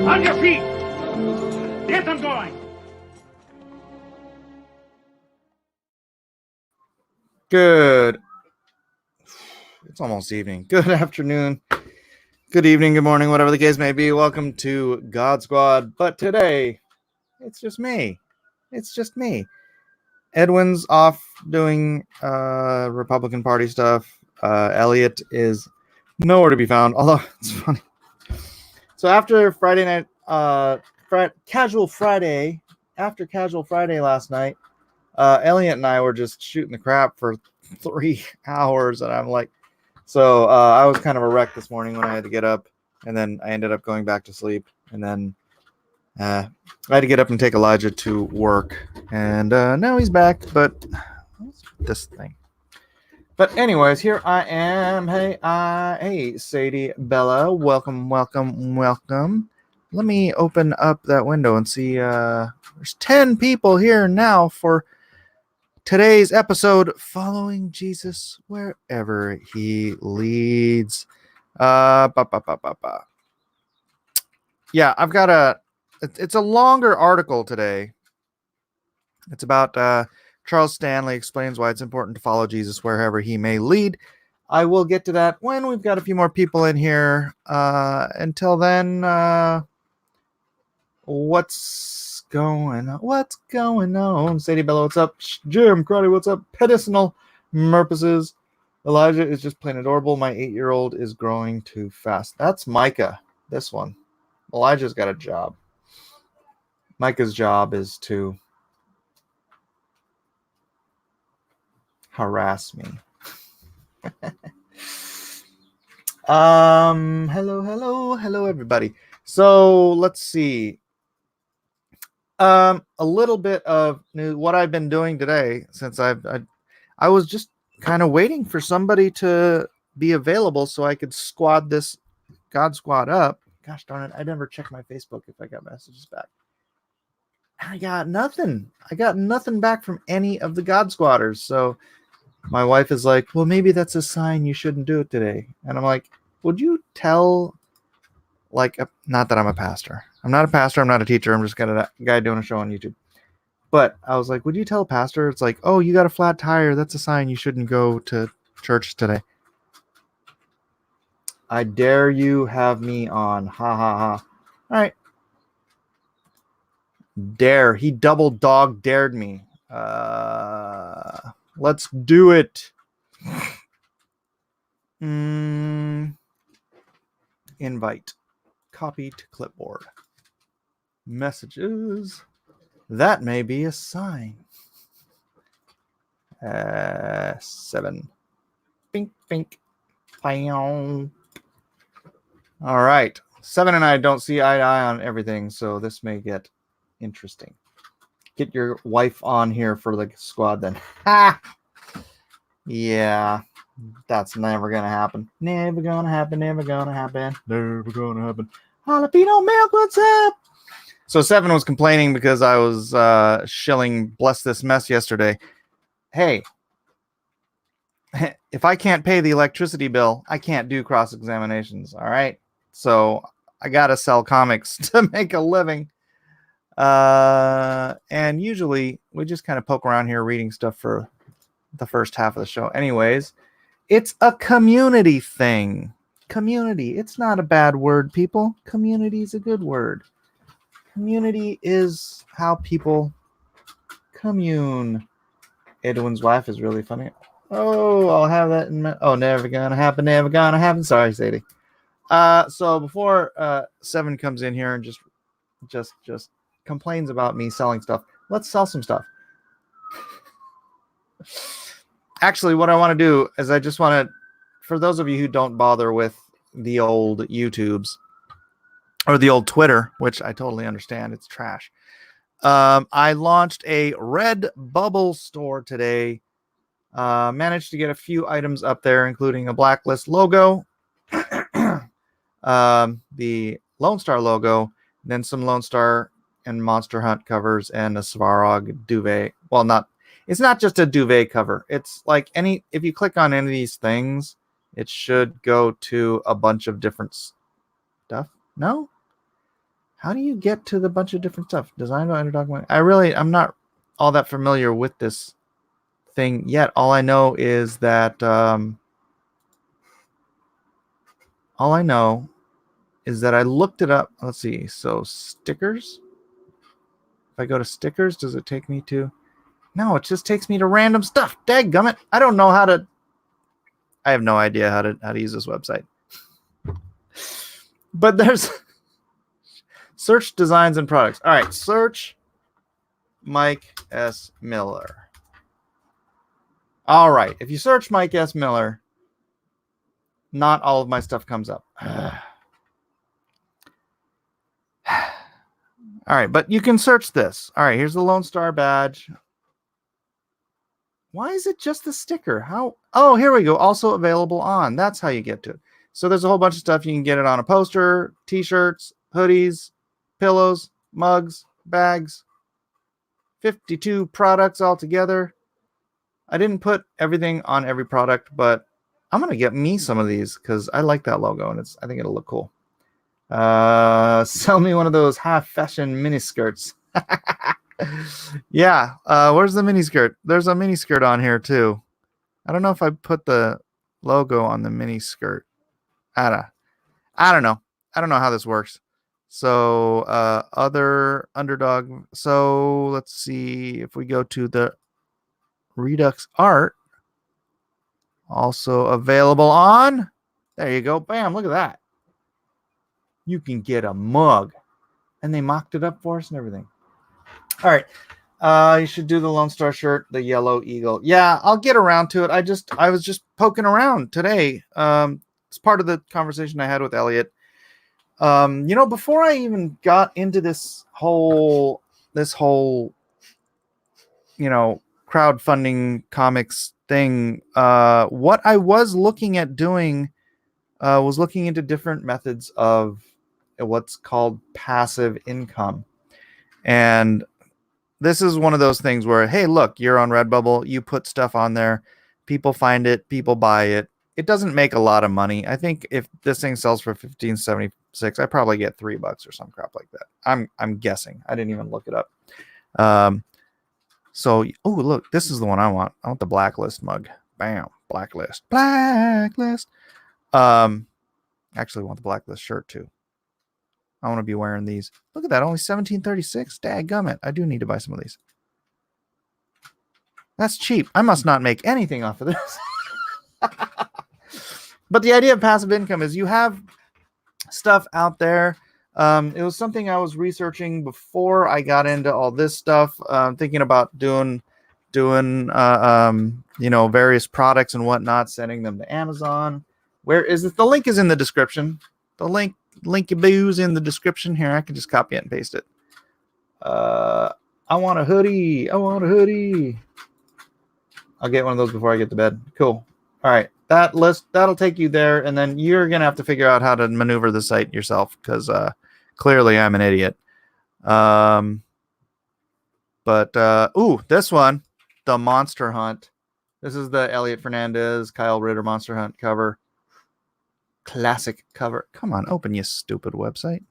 On your feet! Get them going! Good. It's almost evening. Good afternoon. Good evening. Good morning. Whatever the case may be. Welcome to God Squad. But today, it's just me. Edwin's off doing Republican Party stuff. Elliot is nowhere to be found. Although it's funny. So after Friday night, Casual Friday last night, Elliot and I were just shooting the crap for 3 hours, and I'm like, so I was kind of a wreck this morning when I had to get up, and then I ended up going back to sleep, and then I had to get up and take Elijah to work, and now he's back. But this thing. But anyways, here I am. Hey, Sadie Bella, welcome. Let me open up that window and see. There's 10 people here now for today's episode, Following Jesus Wherever He Leads. Yeah, I've got it's a longer article today. It's about Charles Stanley explains why it's important to follow Jesus wherever he may lead. I will get to that when we've got a few more people in here. Until then, what's going on? Sadie Bella, what's up? Jim Crowdy, what's up? Medicinal purposes. Elijah is just plain adorable. My 8-year-old is growing too fast. That's Micah, this one. Elijah's got a job. Micah's job is to harass me. Hello, everybody. So let's see. A little bit of news, what I've been doing today, since I was just kind of waiting for somebody to be available so I could squad this God Squad up. Gosh darn it, I never checked my Facebook if I got messages back. I got nothing back from any of the God Squatters. So my wife is like, well, maybe that's a sign you shouldn't do it today. And I'm like, would you tell, not that I'm a pastor. I'm not a pastor. I'm not a teacher. I'm just a guy doing a show on YouTube. But I was like, would you tell a pastor? It's like, oh, you got a flat tire. That's a sign you shouldn't go to church today. I dare you have me on. Ha ha ha. All right. Dare. He double dog dared me. Let's do it. Invite. Copy to clipboard. Messages. That may be a sign. 7. Bink, bink. All right. 7 and I don't see eye to eye on everything, so this may get interesting. Get your wife on here for the squad then. Ha! Yeah, that's never gonna happen. Never gonna happen. Jalapeno milk, what's up? So 7 was complaining because I was shilling Bless This Mess yesterday. Hey, if I can't pay the electricity bill, I can't do cross-examinations, all right? So I gotta sell comics to make a living. And usually we just kind of poke around here reading stuff for the first half of the show. Anyways, it's a community thing. Community. It's not a bad word, people. Community is a good word. Community is how people commune. Edwin's wife is really funny. Oh, I'll have that in my... Oh, never gonna happen. Sorry, Sadie. So before 7 comes in here and just complains about me selling stuff, let's sell some stuff. Actually, what I want to do is I just want to, for those of you who don't bother with the old YouTubes or the old Twitter, which I totally understand, it's trash. I launched a Redbubble store today. Managed to get a few items up there, including a Blacklist logo, the Lone Star logo, then some Lone Star and Monster Hunt covers, and a Svarog duvet. Well, it's not just a duvet cover. It's like if you click on any of these things, it should go to a bunch of different stuff. No? How do you get to the bunch of different stuff? Designed by Underdog. I'm not all that familiar with this thing yet. All I know is that I looked it up. Let's see. So stickers. If I go to stickers, does it take me to? No, it just takes me to random stuff. Dadgummit. I don't know how to. I have no idea how to use this website. But there's search designs and products. All right, search Mike S. Miller. All right, if you search Mike S. Miller, not all of my stuff comes up. All right, but you can search this. All right, here's the Lone Star badge. Why is it just the sticker? How? Oh, here we go. Also available on. That's how you get to it. So there's a whole bunch of stuff. You can get it on a poster, t-shirts, hoodies, pillows, mugs, bags. 52 products altogether. I didn't put everything on every product, but I'm going to get me some of these because I like that logo and I think it'll look cool. Sell me one of those half fashion mini skirts. Yeah. Where's the mini skirt? There's a mini skirt on here too. I don't know if I put the logo on the mini skirt. I don't know. I don't know how this works. So other Underdog. So let's see if we go to the Redux art. Also available on. There you go. Bam. Look at that. You can get a mug. And they mocked it up for us and everything. All right. You should do the Lone Star shirt, the yellow eagle. Yeah, I'll get around to it. I was just poking around today. It's part of the conversation I had with Elliot. Before I even got into this whole crowdfunding comics thing, what I was looking at doing was looking into different methods of what's called passive income. And this is one of those things where, hey, look, you're on Redbubble, you put stuff on there, people find it, people buy it. It doesn't make a lot of money. I think if this thing sells for $15.76, I probably get $3 or some crap like that. I'm guessing. I didn't even look it up. So, look, this is the one I want. I want the Blacklist mug. Bam, Blacklist. Blacklist. Actually want the Blacklist shirt too. I want to be wearing these. Look at that, only $17.36. Dadgummit. I do need to buy some of these. That's cheap. I must not make anything off of this. But the idea of passive income is you have stuff out there. It was something I was researching before I got into all this stuff, thinking about doing various products and whatnot, sending them to Amazon. Where is it? The link is in the description. The linky-boo's in the description here. I can just copy it and paste it. I want a hoodie. I'll get one of those before I get to bed. Cool. All right. That list, that'll take you there, and then you're going to have to figure out how to maneuver the site yourself because clearly I'm an idiot. This one, the Monster Hunt. This is the Elliot Fernandez, Kyle Ritter Monster Hunt cover. Classic cover. Come on, open, you stupid website.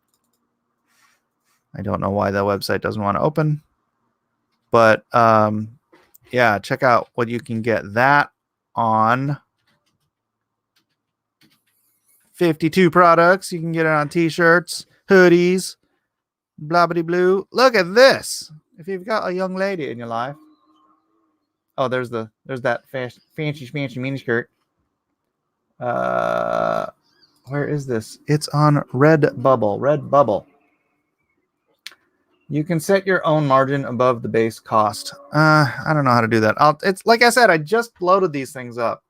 I don't know why that website doesn't want to open. But, yeah, check out what you can get that on. 52 products. You can get it on t-shirts, hoodies, blah blah blue. Look at this. If you've got a young lady in your life. Oh, there's that fancy miniskirt. Where is this? It's on Redbubble. You can set your own margin above the base cost. I don't know how to do that. It's like I said, I just loaded these things up.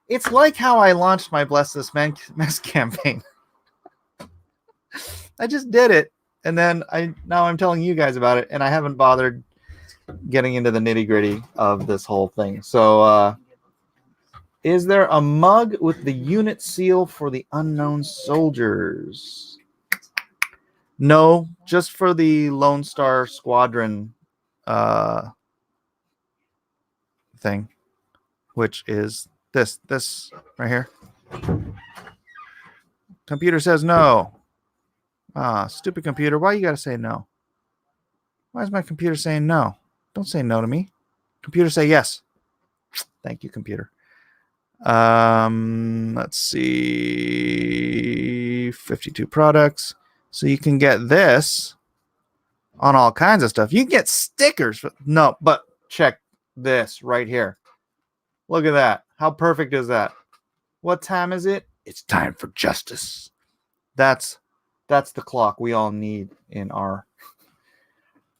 It's like how I launched my Bless This Mess campaign. I just did it, and then now I'm telling you guys about it, and I haven't bothered getting into the nitty-gritty of this whole thing. So, is there a mug with the unit seal for the unknown soldiers? No, just for the Lone Star Squadron thing, which is this right here. Computer says no. Ah, stupid computer. Why you gotta say no? Why is my computer saying no? Don't say no to me. Computer, say yes. Thank you, computer. Let's see. 52 products. So you can get this on all kinds of stuff. You can get stickers. No, but check this right here. Look at that. How perfect is that? What time is it? It's time for justice. That's the clock we all need in our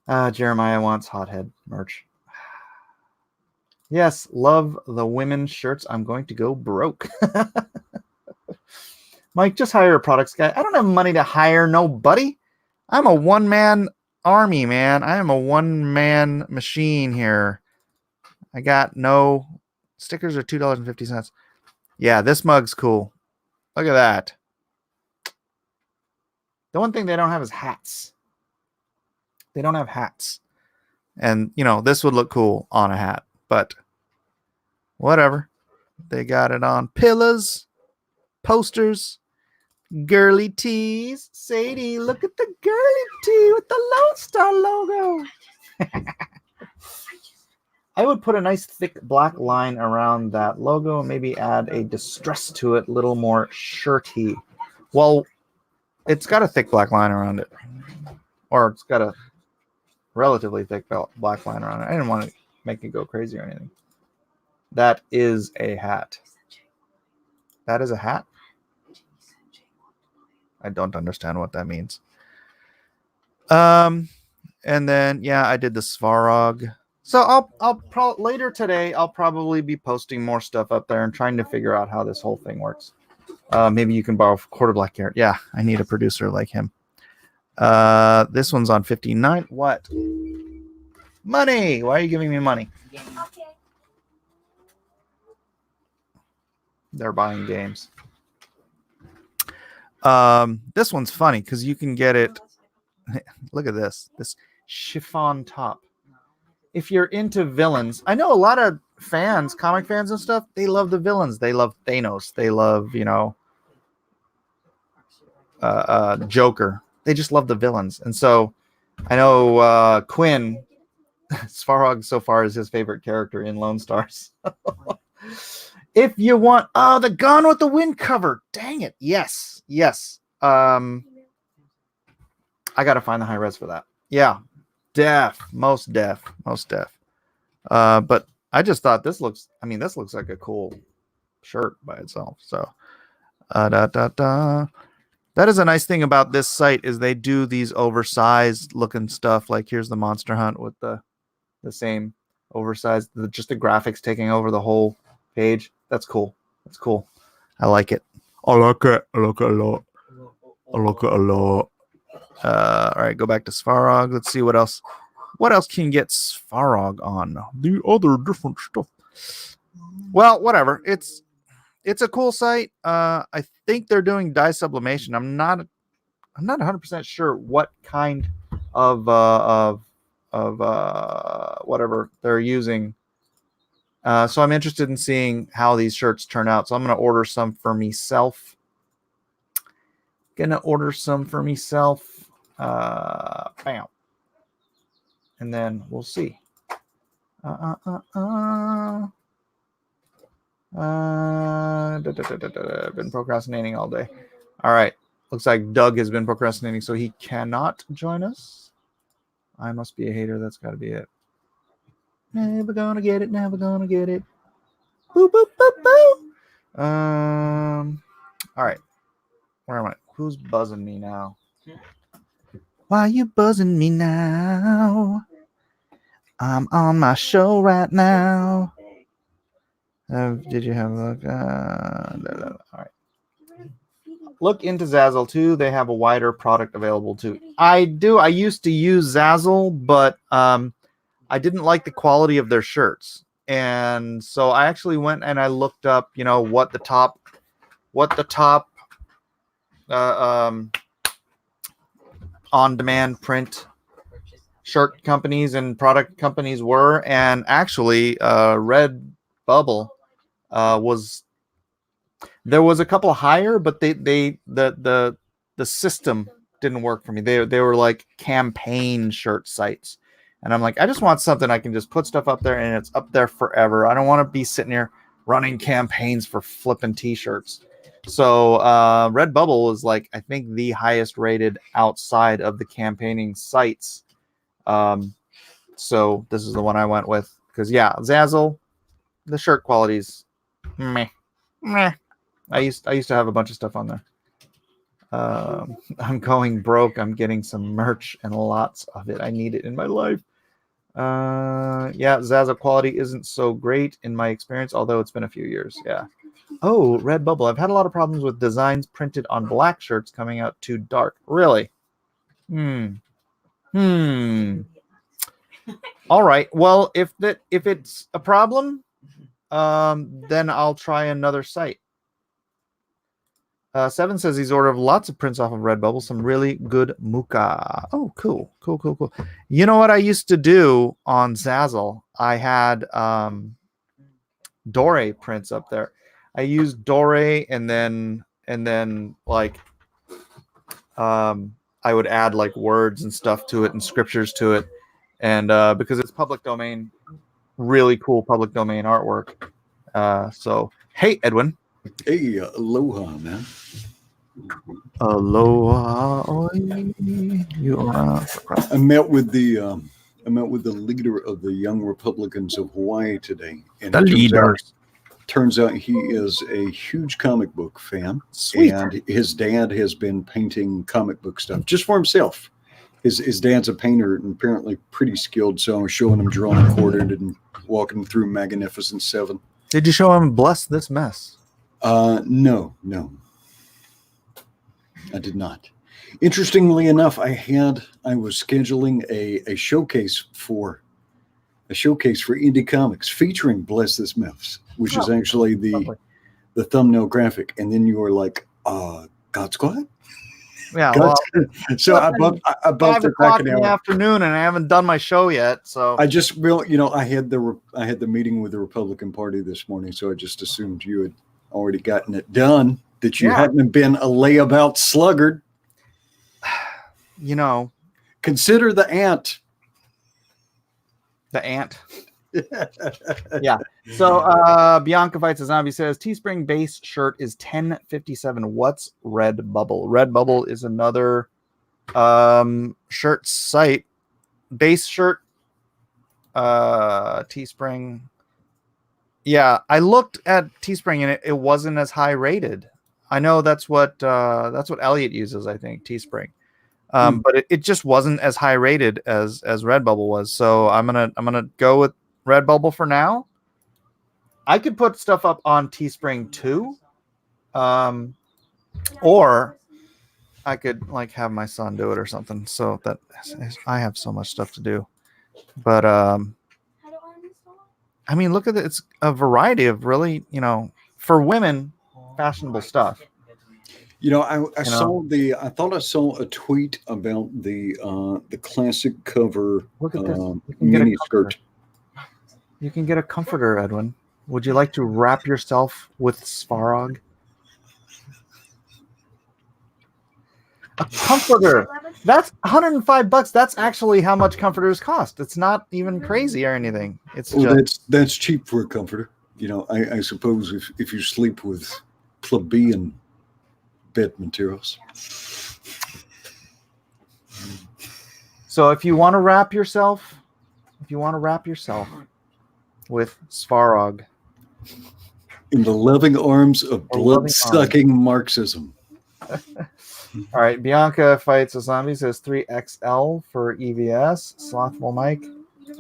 Jeremiah wants hothead merch. Yes, love the women's shirts. I'm going to go broke. Mike, just hire a products guy. I don't have money to hire nobody. I'm a one-man army, man. I am a one-man machine here. I got no stickers are $2.50. Yeah, this mug's cool. Look at that. The one thing they don't have is hats. They don't have hats. And, this would look cool on a hat, but whatever. They got it on pillows, posters, girly tees. Sadie, look at the girly tee with the Lone Star logo. I would put a nice thick black line around that logo and maybe add a distress to it, a little more shirty. Well, it's got a thick black line around it. Or it's got a relatively thick black line around it. I didn't want to make it go crazy or anything. That is a hat. That is a hat? I don't understand what that means. And then, I did the Svarog. So I'll later today, I'll probably be posting more stuff up there and trying to figure out how this whole thing works. Maybe you can borrow Quarter Black Carrot. Yeah, I need a producer like him. This one's on 59. What? Money. Why are you giving me money? Okay. They're buying games. This one's funny because you can get it. Look at this chiffon top. If you're into villains, I know a lot of fans, comic fans and stuff, they love the villains. They love Thanos. They love, Joker. They just love the villains. And so I know Quinn, Svarog so far is his favorite character in Lone Stars. If you want, the Gone with the Wind cover. Dang it. Yes. I got to find the high res for that. Yeah. Most deaf. But I just thought this looks like a cool shirt by itself. So, that is a nice thing about this site is they do these oversized looking stuff. Like here's the Monster Hunt with the same oversized, just the graphics taking over the whole page. That's cool. I like it. I like it a lot. All right, go back to Svarog. Let's see what else. What else can you get Svarog on? The other different stuff. Well, whatever. It's a cool site. I think they're doing dye sublimation. I'm not 100% sure what kind of whatever they're using. So I'm interested in seeing how these shirts turn out. So I'm going to order some for myself. Bam. And then we'll see. Been procrastinating all day. All right. Looks like Doug has been procrastinating, so he cannot join us. I must be a hater. That's got to be it. Never gonna get it. Boo, boo, boo, boo. All right. Where am I? Who's buzzing me now? Why are you buzzing me now? I'm on my show right now. Did you have a look? All right. Look into Zazzle too. They have a wider product available too. I do. I used to use Zazzle, but I didn't like the quality of their shirts. And so I actually went and I looked up, what the top on-demand print shirt companies and product companies were. And actually, Redbubble there was a couple higher, but the system didn't work for me. They were like campaign shirt sites. And I'm like, I just want something I can just put stuff up there and it's up there forever. I don't want to be sitting here running campaigns for flipping t-shirts. So Redbubble is like, I think the highest rated outside of the campaigning sites. So this is the one I went with because Zazzle, the shirt quality's meh. I used to have a bunch of stuff on there. I'm going broke. I'm getting some merch and lots of it. I need it in my life. Zazzle quality isn't so great in my experience, although it's been a few years. Yeah. Oh, Redbubble. I've had a lot of problems with designs printed on black shirts coming out too dark. Really? All right. Well, if it's a problem, then I'll try another site. Seven says he's ordered lots of prints off of Redbubble, some really good muka. Oh, cool. You know what I used to do on Zazzle? I had Dore prints up there. I used Dore and then like I would add like words and stuff to it and scriptures to it, and because it's public domain, really cool public domain artwork. So hey, Edwin. Hey, aloha, man. Aloha. I met with the leader of the Young Republicans of Hawaii today, and turns out he is a huge comic book fan. Sweet. And his dad has been painting comic book stuff just for himself. His dad's a painter and apparently pretty skilled, so I was showing him drawing and quartered and walking through Magnificent Seven. Did you show him Bless This Mess? No, I did not. Interestingly enough, I was scheduling a showcase for indie comics featuring Bless This Mess, which is actually the thumbnail graphic. And then you were like, God Squad? Yeah. So I bumped it back an hour. In the afternoon, and I haven't done my show yet. So I just I had the meeting with the Republican Party this morning, so I just assumed you had already gotten it done, that you hadn't been a layabout sluggard. Consider the ant. The ant. Yeah. So Bianca Fights a Zombie says Teespring base shirt is $10.57. What's Redbubble? Redbubble is another shirt site. Base shirt. Teespring. Yeah, I looked at Teespring and it wasn't as high rated. I know that's what Elliot uses, I think, Teespring. But it just wasn't as high rated as Redbubble was. So I'm gonna go with Redbubble for now. I could put stuff up on Teespring too. Or I could like have my son do it or something. So that I have so much stuff to do. But I mean, look at it. It's a variety of really, for women, fashionable stuff. I thought I saw a tweet about the classic cover mini skirt. You can get a comforter, Edwin. Would you like to wrap yourself with Svarog? A comforter. That's $105. That's actually how much comforters cost. It's not even crazy or anything. That's cheap for a comforter. I suppose if you sleep with plebeian bed materials. So if you want to wrap yourself with Svarog in the loving arms of blood-sucking Marxism. All right, Bianca Fights a Zombie says 3XL for EVS. Slothful Mike.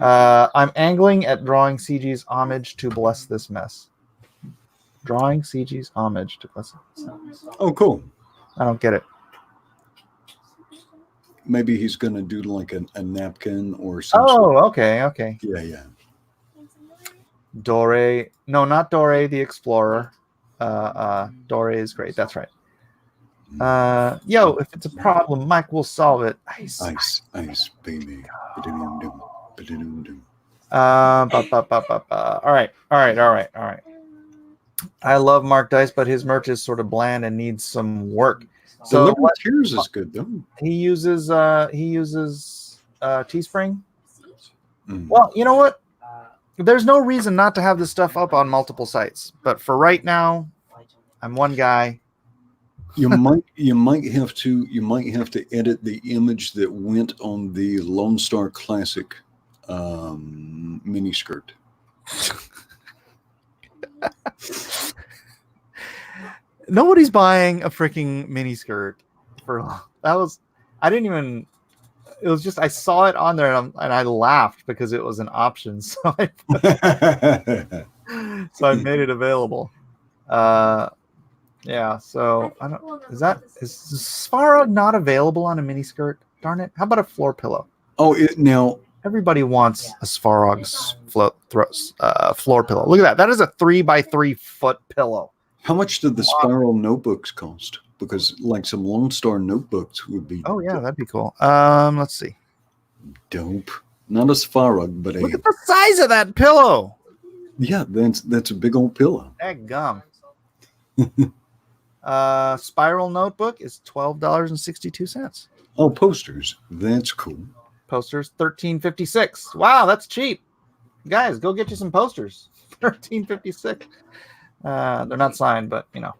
I'm angling at drawing CG's homage to Bless This Mess. Drawing CG's homage to Bless This Mess. Oh, cool. I don't get it. Maybe he's going to do like a napkin or something. Oh, okay. Yeah. Dore. No, not Dore the Explorer. Dore is great. That's right. If it's a problem, Mike will solve it. Ice, baby. All right. I love Mark Dice, but his merch is sort of bland and needs some work. So Delivery Tears is good though. he uses Teespring. Mm. Well, you know what? There's no reason not to have this stuff up on multiple sites, but for right now, I'm one guy. You might have to edit the image that went on the Lone Star Classic miniskirt. Nobody's buying a freaking miniskirt for that was. I didn't even. It was just I saw it on there and I laughed because it was an option, so I made it available. Yeah. So I don't. Is Svarog not available on a miniskirt? Darn it! How about a floor pillow? Oh, now Everybody wants a Svarog's floor pillow. Look at that. That is a 3x3 foot pillow. how much did the spiral notebooks cost? Because like some Lone Star notebooks would be. Oh yeah, that'd be cool. Let's see. Dope. Not a Svarog, but Look at the size of that pillow. yeah, that's a big old pillow. That gum. Spiral notebook is $12.62. Oh, posters. That's cool. Posters $13.56. Wow, that's cheap. Guys, go get you some posters. $13.56. They're not signed, but you know,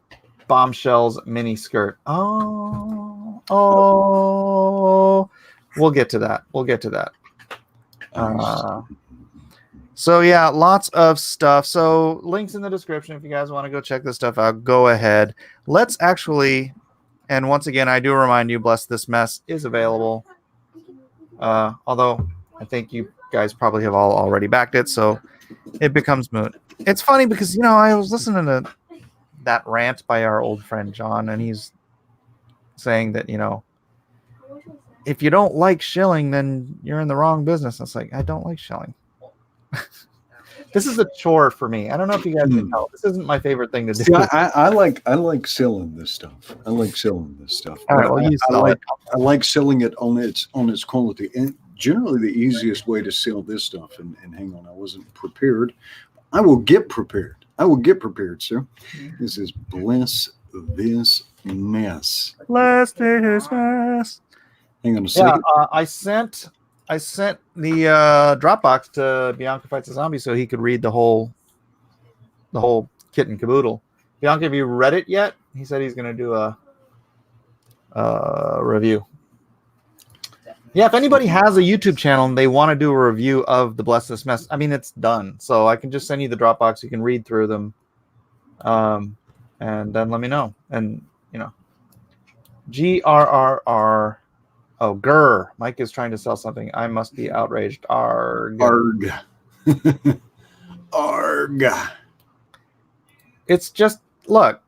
Bombshells mini skirt. Oh, we'll get to that. So yeah, lots of stuff. So links in the description if you guys want to go check this stuff out. Go ahead. Let's actually, and once again, I do remind you, Bless This Mess is available. Although I think you guys probably have all already backed it, so it becomes moot. It's funny because I was listening to that rant by our old friend John, and he's saying that if you don't like shilling, then you're in the wrong business. It's like I don't like shilling. This is a chore for me. I don't know if you guys can tell. This isn't my favorite thing to do. See, I like selling this stuff. All right, well, I like selling it on its quality. And generally the easiest way to sell this stuff, and hang on, I wasn't prepared. I will get prepared, sir. This is Bless This Mess. Bless This Mess. Hang on a second. Yeah, I sent the Dropbox to Bianca Fights a Zombie so he could read the whole kit and caboodle. Bianca, have you read it yet? He said he's going to do a review. Yeah, if anybody has a YouTube channel and they want to do a review of the Bless This Mess, I mean, it's done. So I can just send you the Dropbox. You can read through them, and then let me know. And GRRR. Oh, grr. Mike is trying to sell something. I must be outraged. Arg. Arg. It's just, look,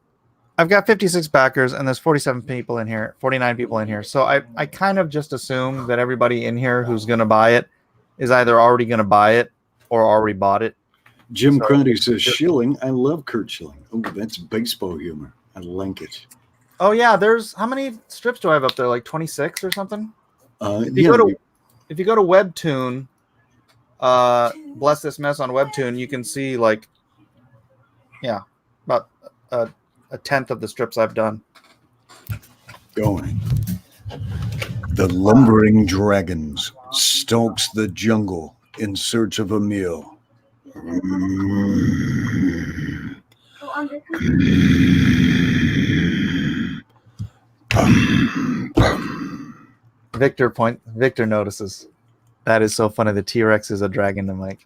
I've got 56 backers and there's 49 people in here. So I kind of just assume that everybody in here who's going to buy it is either already going to buy it or already bought it. Jim Grundy says, Schilling. I love Kurt Schilling. Oh, that's baseball humor. I like it. Oh yeah, there's how many strips do I have up there? Like 26 or something? If you go to Webtoon, Bless This Mess on Webtoon, you can see about a tenth of the strips I've done. Going. The lumbering dragons stalks the jungle in search of a meal. Victor notices. That is so funny. The T-Rex is a dragon. I'm like,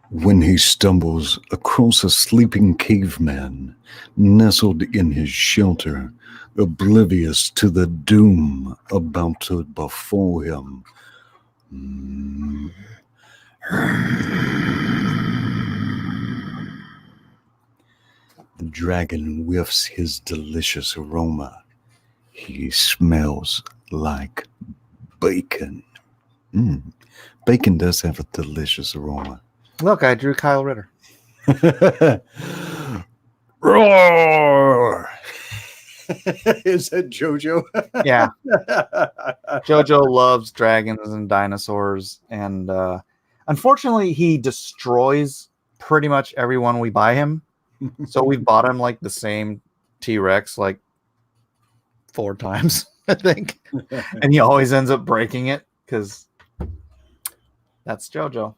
when he stumbles across a sleeping caveman nestled in his shelter, oblivious to the doom about to befall him. The dragon whiffs his delicious aroma. He smells like bacon. Bacon does have a delicious aroma. Look, I drew Kyle Ritter. Roar! Is that JoJo? Yeah. JoJo loves dragons and dinosaurs. And unfortunately, he destroys pretty much everyone we buy him. So we've bought him like the same T-Rex like 4 times, I think. And he always ends up breaking it because that's JoJo.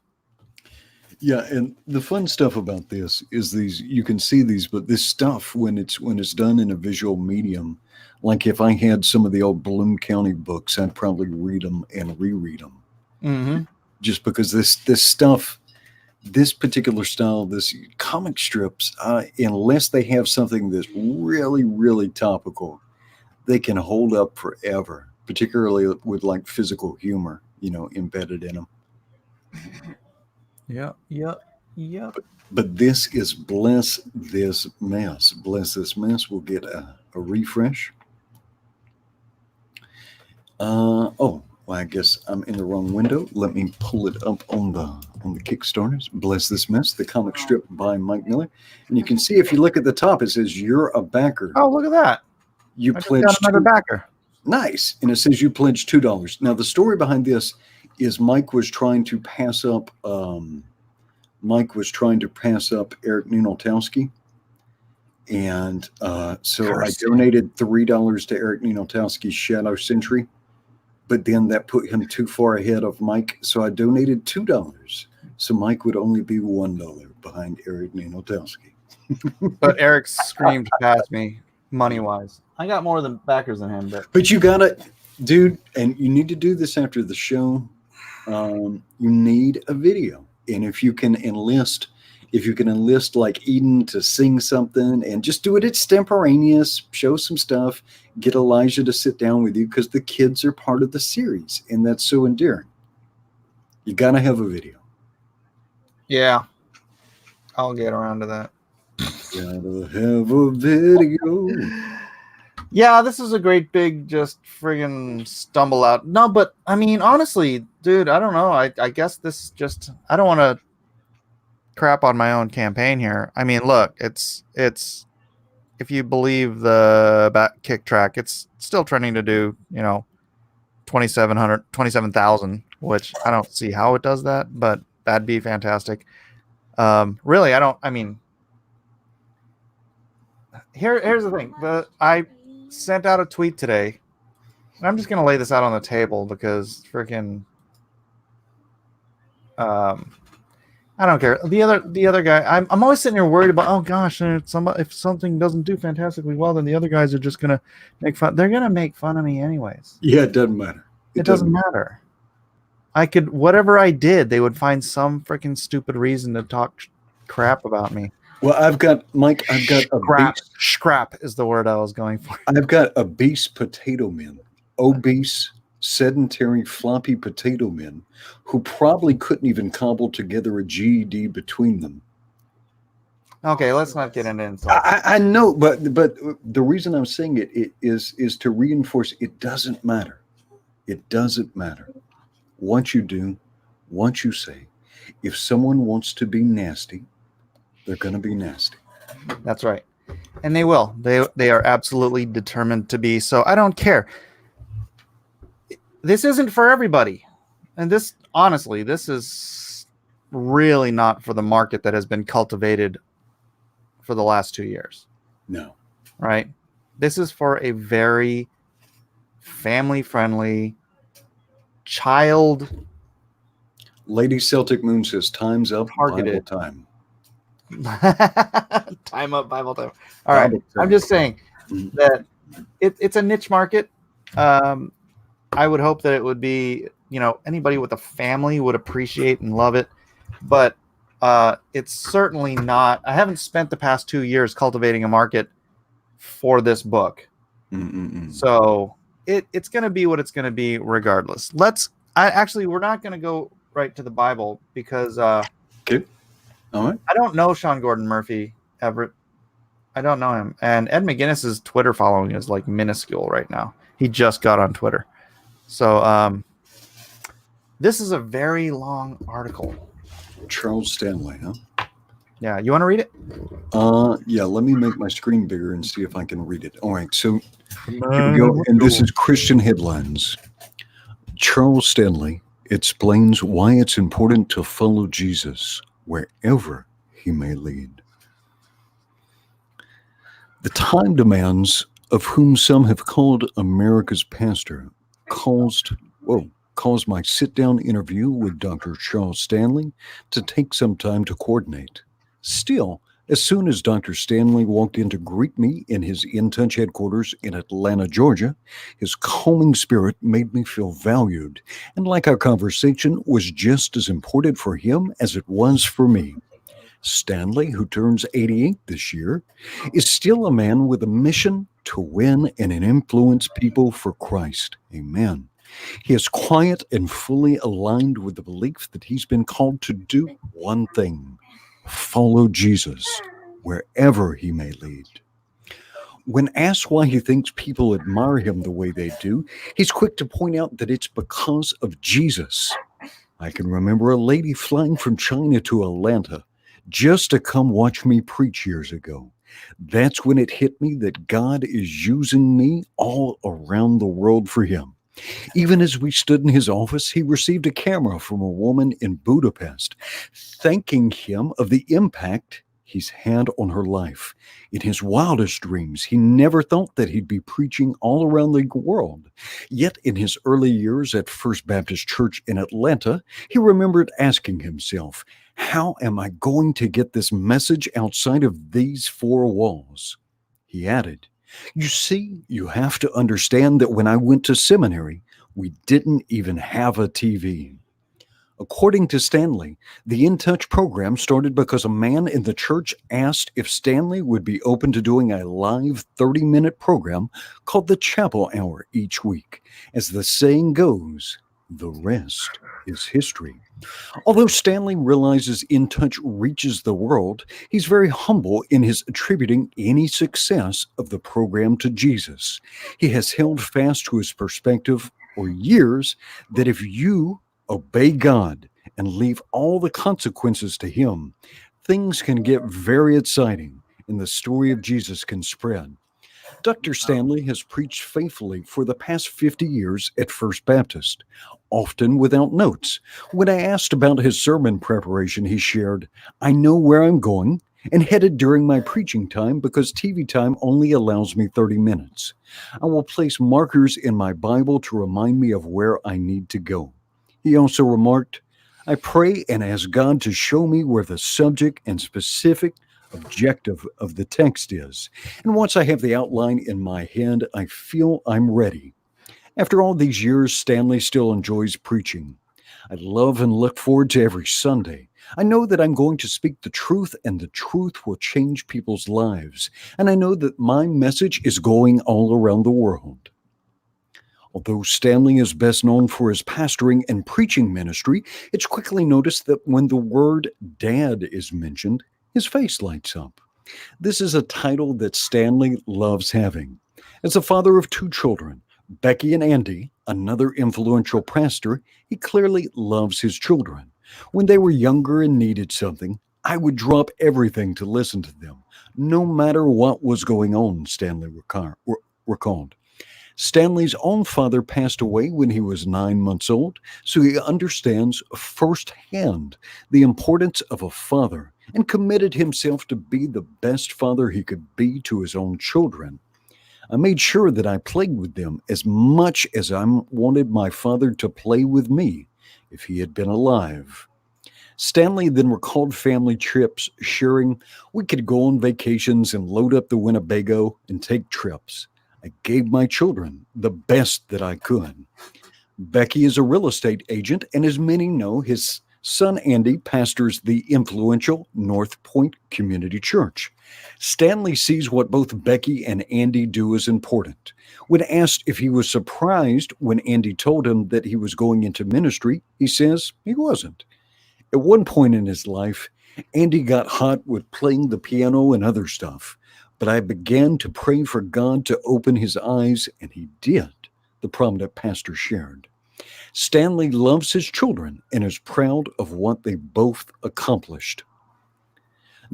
Yeah, and the fun stuff about this is these, you can see these, but this stuff when it's done in a visual medium, like if I had some of the old Bloom County books, I'd probably read them and reread them. Mm-hmm. Just because this stuff, this particular style, this comic strips, unless they have something that's really, really topical, they can hold up forever, particularly with like physical humor, embedded in them. Yeah. But this is Bless This Mess. Bless This Mess will get a refresh. Well, I guess I'm in the wrong window. Let me pull it up on the Kickstarters. Bless This Mess, the comic strip by Mike Miller. And you can see if you look at the top, it says you're a backer. Oh, look at that. You I just pledged got another backer. Nice. And it says you pledged $2. Now the story behind this is Mike was trying to pass up Eric Ninoltowski. And so I donated $3 to Eric Ninoltowski's Shadow Century, but then that put him too far ahead of Mike. So I donated $2. So Mike would only be $1 behind Eric Ninoltowski. But Eric screamed past me money-wise. I got more than backers than him, but you gotta, dude, and you need to do this after the show. You need a video, and if you can enlist like Eden to sing something and just do it extemporaneous, show some stuff, get Elijah to sit down with you because the kids are part of the series, and that's so endearing. You gotta have a video. Yeah, I'll get around to that. Gotta have a video. Yeah, this is a great big just friggin' stumble out. No, but I mean, honestly, dude, I don't know. I guess this just, I don't want to crap on my own campaign here. I mean, look, it's if you believe the kick track, it's still trending to do, 27,000, which I don't see how it does that, but that'd be fantastic. Really, here's the thing. I sent out a tweet today, and I'm just gonna lay this out on the table because freaking I don't care. The other guy, I'm always sitting here worried about, oh gosh, if something doesn't do fantastically well, then the other guys are just gonna make fun. They're gonna make fun of me anyways. Yeah, it doesn't matter. It doesn't matter. I could, whatever I did, they would find some freaking stupid reason to talk crap about me. Well, I've got a scrap is the word I was going for. I've got obese potato men, obese, sedentary, floppy potato men who probably couldn't even cobble together a GED between them. Okay, let's not get into insults. I know, but the reason I'm saying it is to reinforce it doesn't matter. It doesn't matter what you do, what you say. If someone wants to be nasty, they're going to be nasty. That's right. And they will. They are absolutely determined to be. So I don't care. This isn't for everybody. And this, honestly, this is really not for the market that has been cultivated for the last 2 years. No. Right? This is for a very family-friendly child. Lady Celtic Moon says, time's up. Targeted. Bible time. Time up, Bible time. All right. I'm just saying that it's a niche market. I would hope that it would be, anybody with a family would appreciate and love it. But it's certainly not. I haven't spent the past 2 years cultivating a market for this book. So it's going to be what it's going to be regardless. We're not going to go right to the Bible because okay. All right. I don't know Sean Gordon Murphy Everett. I don't know him. And Ed McGuinness's Twitter following is like minuscule right now. He just got on Twitter. So this is a very long article. Charles Stanley, huh? Yeah. You want to read it? Yeah, let me make my screen bigger and see if I can read it. All right. So here we go. And this is Christian Headlines. Charles Stanley explains why it's important to follow Jesus wherever he may lead. The time demands of whom some have called America's pastor, caused my sit-down interview with Dr. Charles Stanley to take some time to coordinate. Still, as soon as Dr. Stanley walked in to greet me in his InTouch headquarters in Atlanta, Georgia, his calming spirit made me feel valued, and like our conversation was just as important for him as it was for me. Stanley, who turns 88 this year, is still a man with a mission to win and influence people for Christ. Amen. He is quiet and fully aligned with the belief that he's been called to do one thing: follow Jesus wherever he may lead. When asked why he thinks people admire him the way they do, he's quick to point out that it's because of Jesus. I can remember a lady flying from China to Atlanta just to come watch me preach years ago. That's when it hit me that God is using me all around the world for him. Even as we stood in his office, he received a camera from a woman in Budapest, thanking him of the impact he's had on her life. In his wildest dreams, he never thought that he'd be preaching all around the world. Yet in his early years at First Baptist Church in Atlanta, he remembered asking himself, how am I going to get this message outside of these four walls? He added, you see, you have to understand that when I went to seminary, we didn't even have a TV. According to Stanley, the InTouch program started because a man in the church asked if Stanley would be open to doing a live 30-minute program called the Chapel Hour each week. As the saying goes, the rest is history. Although Stanley realizes InTouch reaches the world, he's very humble in his attributing any success of the program to Jesus. He has held fast to his perspective for years that if you obey God and leave all the consequences to him, things can get very exciting and the story of Jesus can spread. Dr. Stanley has preached faithfully for the past 50 years at First Baptist, often without notes. When I asked about his sermon preparation, he shared, I know where I'm going and headed during my preaching time because TV time only allows me 30 minutes. I will place markers in my Bible to remind me of where I need to go. He also remarked, I pray and ask God to show me where the subject and specific objective of the text is. And once I have the outline in my head, I feel I'm ready. After all these years, Stanley still enjoys preaching. I love and look forward to every Sunday. I know that I'm going to speak the truth and the truth will change people's lives. And I know that my message is going all around the world. Although Stanley is best known for his pastoring and preaching ministry, it's quickly noticed that when the word dad is mentioned, his face lights up. This is a title that Stanley loves having. As a father of two children, Becky and Andy, another influential pastor, he clearly loves his children. When they were younger and needed something, I would drop everything to listen to them, no matter what was going on, Stanley recalled. Stanley's own father passed away when he was 9 months old, so he understands firsthand the importance of a father and committed himself to be the best father he could be to his own children. I made sure that I played with them as much as I wanted my father to play with me if he had been alive. Stanley then recalled family trips, sharing, we could go on vacations and load up the Winnebago and take trips. I gave my children the best that I could. Becky is a real estate agent, and as many know, his son Andy pastors the influential North Point Community Church. Stanley sees what both Becky and Andy do as important. When asked if he was surprised when Andy told him that he was going into ministry, he says he wasn't. At one point in his life, Andy got hot with playing the piano and other stuff. But I began to pray for God to open his eyes, and he did, the prominent pastor shared. Stanley loves his children and is proud of what they both accomplished.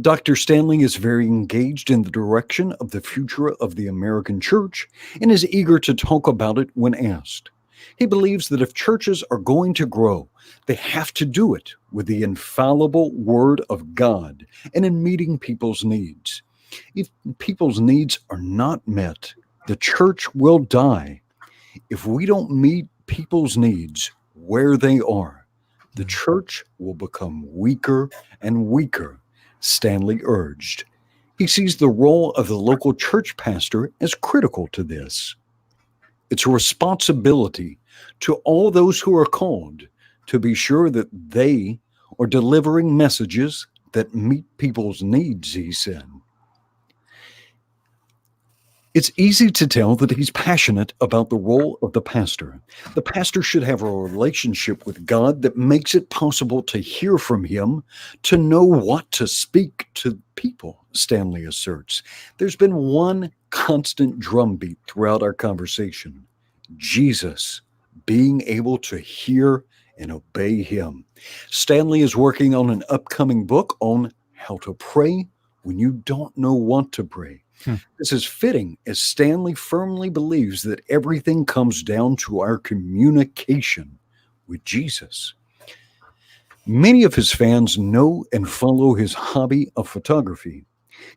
Dr. Stanley is very engaged in the direction of the future of the American church and is eager to talk about it when asked. He believes that if churches are going to grow, they have to do it with the infallible Word of God and in meeting people's needs. If people's needs are not met, The church will die if we don't meet people's needs where they are. The church will become weaker and weaker, Stanley urged. He sees the role of the local church pastor as critical to this. It's a responsibility to all those who are called to be sure that they are delivering messages that meet people's needs, he said. It's easy to tell that he's passionate about the role of the pastor. The pastor should have a relationship with God that makes it possible to hear from him, to know what to speak to people, Stanley asserts. There's been one constant drumbeat throughout our conversation: Jesus, being able to hear and obey him. Stanley is working on an upcoming book on how to pray when you don't know what to pray. This is fitting, as Stanley firmly believes that everything comes down to our communication with Jesus. Many of his fans know and follow his hobby of photography.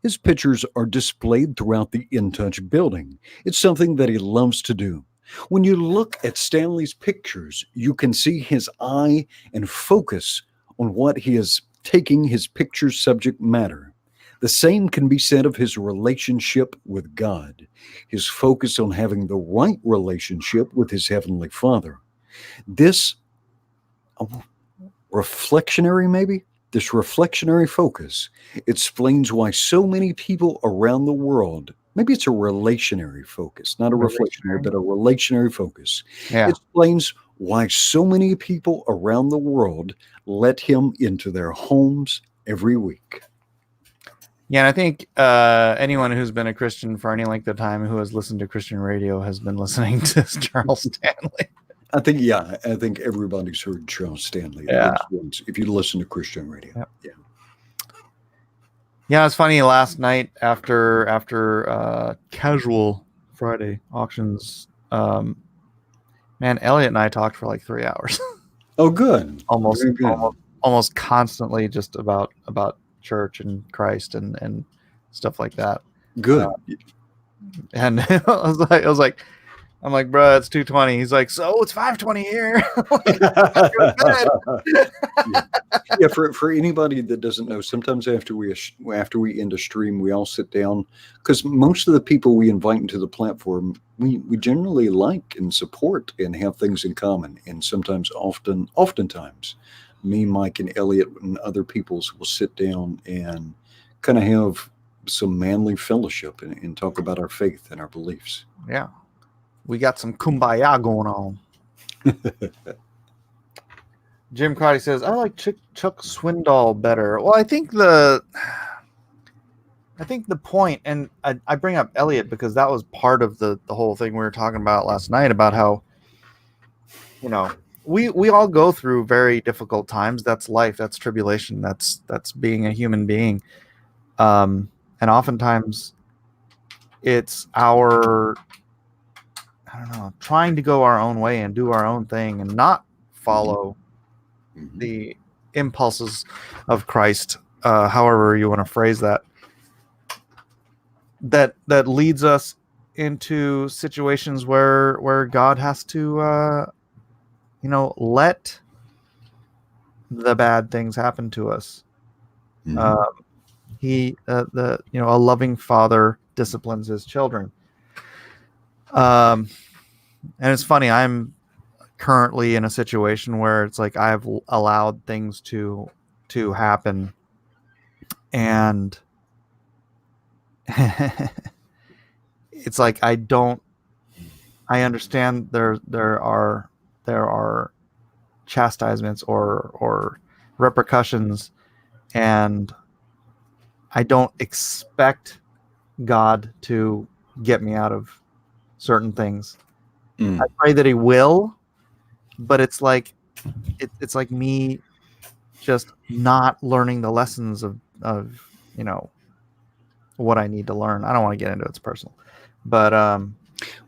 His pictures are displayed throughout the In Touch building. It's something that he loves to do. When you look at Stanley's pictures, you can see his eye and focus on what he is taking his picture's subject matter. The same can be said of his relationship with God, his focus on having the right relationship with his Heavenly Father. This reflectionary focus explains why so many people around the world, maybe it's a relationary focus, not a reflectionary, but a relationary focus. Yeah. It explains why so many people around the world let him into their homes every week. Yeah, and I think anyone who's been a Christian for any length of time who has listened to Christian radio has been listening to Charles Stanley. I think everybody's heard Charles Stanley. Yeah. If you listen to Christian radio. Yep. Yeah. Yeah, it's funny. Last night after casual Friday auctions, man, Elliot and I talked for like 3 hours. Oh, good. almost Very good. almost constantly, just about church and Christ and stuff like that. Good. And I was like, I'm like, bro, it's 2:20. He's like, so it's 5:20 here. Yeah. For anybody that doesn't know, sometimes after we end a stream, we all sit down, because most of the people we invite into the platform, we generally like and support and have things in common. And oftentimes, me, Mike, and Elliot and other peoples will sit down and kind of have some manly fellowship and talk about our faith and our beliefs. Yeah. We got some kumbaya going on. Jim Crotty says, I like Chuck Swindoll better. Well, I think the point, and I bring up Elliot because that was part of the whole thing we were talking about last night, about how, we all go through very difficult times. That's life. That's tribulation. That's being a human being. And oftentimes it's our, trying to go our own way and do our own thing and not follow the impulses of Christ, however you want to phrase that leads us into situations where God has to, let the bad things happen to us. A loving father disciplines his children. And it's funny, I'm currently in a situation where it's like I've allowed things to happen, and it's like I understand there are chastisements or repercussions, and I don't expect God to get me out of certain things. I pray that he will, but it's like it's like me just not learning the lessons of what I need to learn. I don't want to get into it. It's personal, but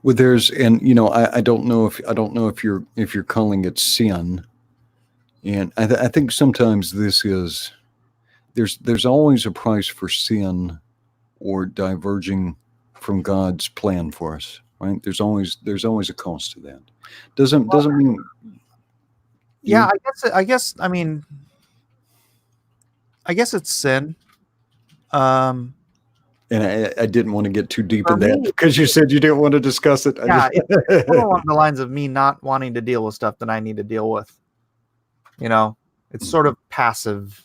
well, I don't know if you're calling it sin, and I think sometimes there's always a price for sin or diverging from God's plan for us, right? There's always a cost to that. Doesn't mean. Yeah, I guess it's sin. And I didn't want to get too deep For in that me, because you said you didn't want to discuss it. yeah, it's more along the lines of me not wanting to deal with stuff that I need to deal with. You know, it's sort of passive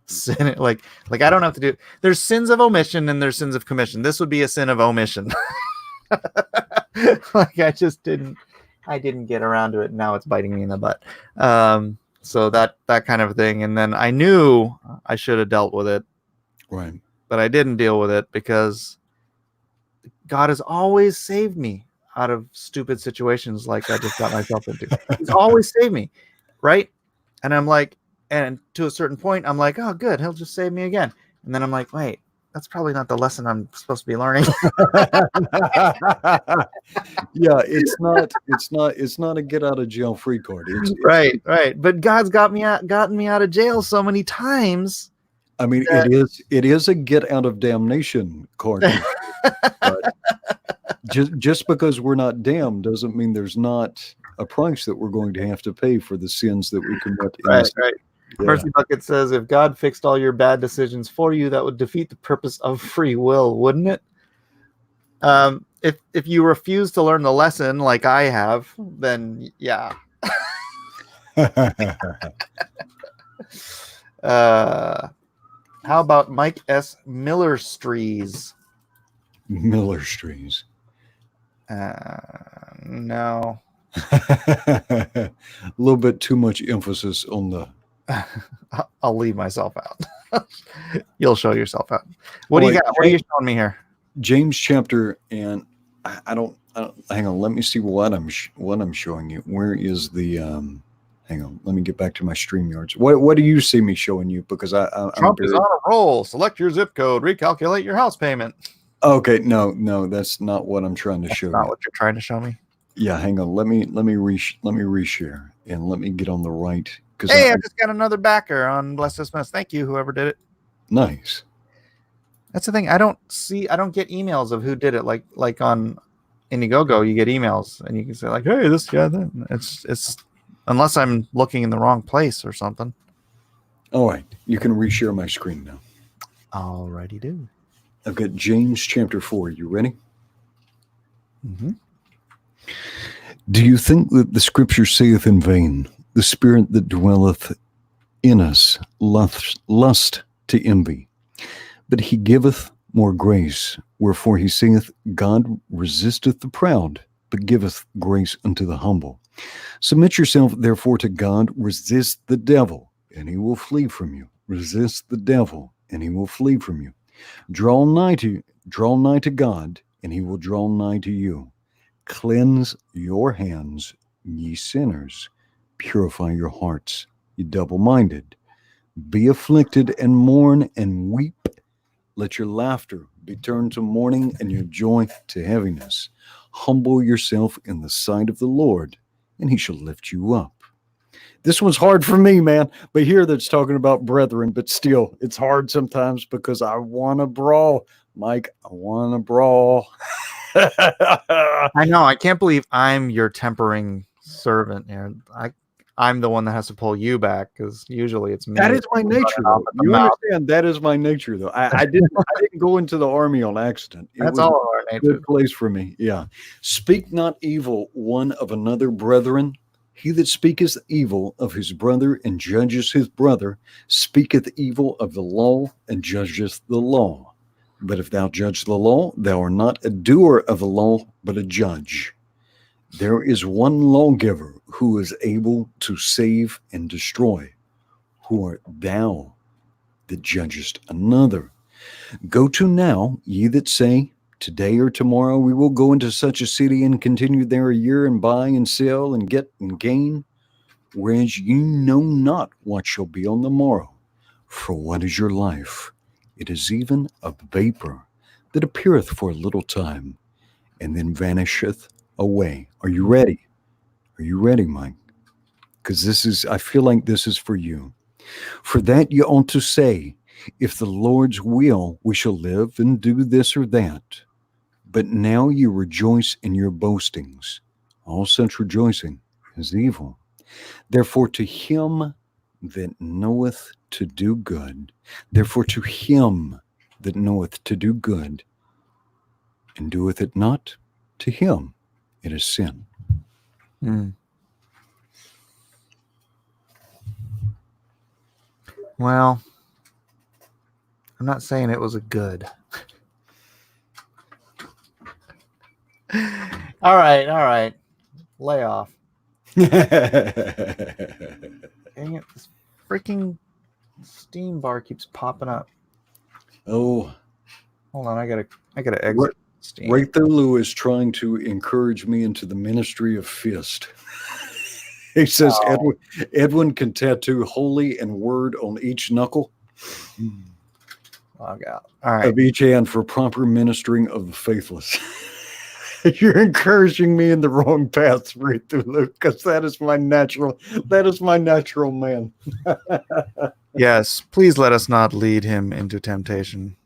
sin. Like I don't have to do. There's sins of omission and there's sins of commission. This would be a sin of omission. Like I didn't get around to it. And now it's biting me in the butt. So that kind of thing. And then I knew I should have dealt with it. Right. But I didn't deal with it because God has always saved me out of stupid situations like I just got myself into. He's always saved me, right? And I'm like, and to a certain point, I'm like, oh, good, he'll just save me again. And then I'm like, wait, that's probably not the lesson I'm supposed to be learning. Yeah, it's not a get out of jail free card. It's right. But God's gotten me out of jail so many times. I mean, it is a get out of damnation card. But just because we're not damned doesn't mean there's not a price that we're going to have to pay for the sins that we commit. Right. Yeah. Mercy Bucket says, if God fixed all your bad decisions for you, that would defeat the purpose of free will, wouldn't it? If you refuse to learn the lesson like I have, then yeah. How about Mike S. Millerstrees? Millerstrees. No. A little bit too much emphasis on the. I'll leave myself out. You'll show yourself out. What do you got? What are you showing me here? James chapter, and I don't. Hang on. Let me see what I'm showing you. Where is the? Hang on. Let me get back to my StreamYards. What do you see me showing you? Because Trump is on a roll. Select your zip code. Recalculate your house payment. Okay. No, that's not what I'm trying to show you. Not what you're trying to show me. Yeah. Hang on. Let me reshare and let me get on the right. Hey, I just got another backer on Bless This Mess. Thank you, whoever did it. Nice. That's the thing. I don't get emails of who did it. Like on Indiegogo, you get emails and you can say like, hey, this guy. It's unless I'm looking in the wrong place or something. All right. You can reshare my screen now. Alrighty do. I've got James chapter 4. You ready? Mm-hmm. Do you think that the scripture saith in vain, the spirit that dwelleth in us lust to envy? But he giveth more grace. Wherefore he saith, God resisteth the proud, but giveth grace unto the humble. Submit yourself therefore to God, resist the devil, and he will flee from you. Resist the devil, and he will flee from you. Draw nigh to God, and he will draw nigh to you. Cleanse your hands, ye sinners. Purify your hearts, ye double-minded. Be afflicted and mourn and weep. Let your laughter be turned to mourning and your joy to heaviness. Humble yourself in the sight of the Lord, and he shall lift you up. This one's hard for me, man. But here that's talking about brethren, but still, it's hard sometimes because I want to brawl. Mike, I want to brawl. I know. I can't believe I'm your tempering servant here. I'm the one that has to pull you back because usually it's me. That is my nature, though. You understand? That is my nature, though. I didn't go into the army on accident. That's all of our nature. Good place for me. Yeah. Speak not evil one of another, brethren. He that speaketh evil of his brother and judges his brother speaketh evil of the law and judgeth the law. But if thou judge the law, thou art not a doer of the law, but a judge. There is one lawgiver who is able to save and destroy. Who art thou that judgest another? Go to now, ye that say, today or tomorrow we will go into such a city and continue there a year and buy and sell and get and gain, whereas ye know not what shall be on the morrow. For what is your life? It is even a vapor that appeareth for a little time and then vanisheth away. Are you ready? Are you ready, Mike? Because I feel like this is for you. For that you ought to say, if the Lord's will, we shall live and do this or that. But now you rejoice in your boastings. All such rejoicing is evil. Therefore, to him that knoweth to do good, therefore to him that knoweth to do good, and doeth it not, to him it is sin. Well, I'm not saying it was a good. All right. Lay off. Dang it, this freaking Steam bar keeps popping up. Oh, hold on, I gotta exit Steam. Right there, Lou is trying to encourage me into the ministry of fist. He says Edwin can tattoo holy and word on each knuckle. Log out. All right. Of each hand for proper ministering of the faithless. You're encouraging me in the wrong path, right through, Luke, because that is my natural man. Yes, please let us not lead him into temptation.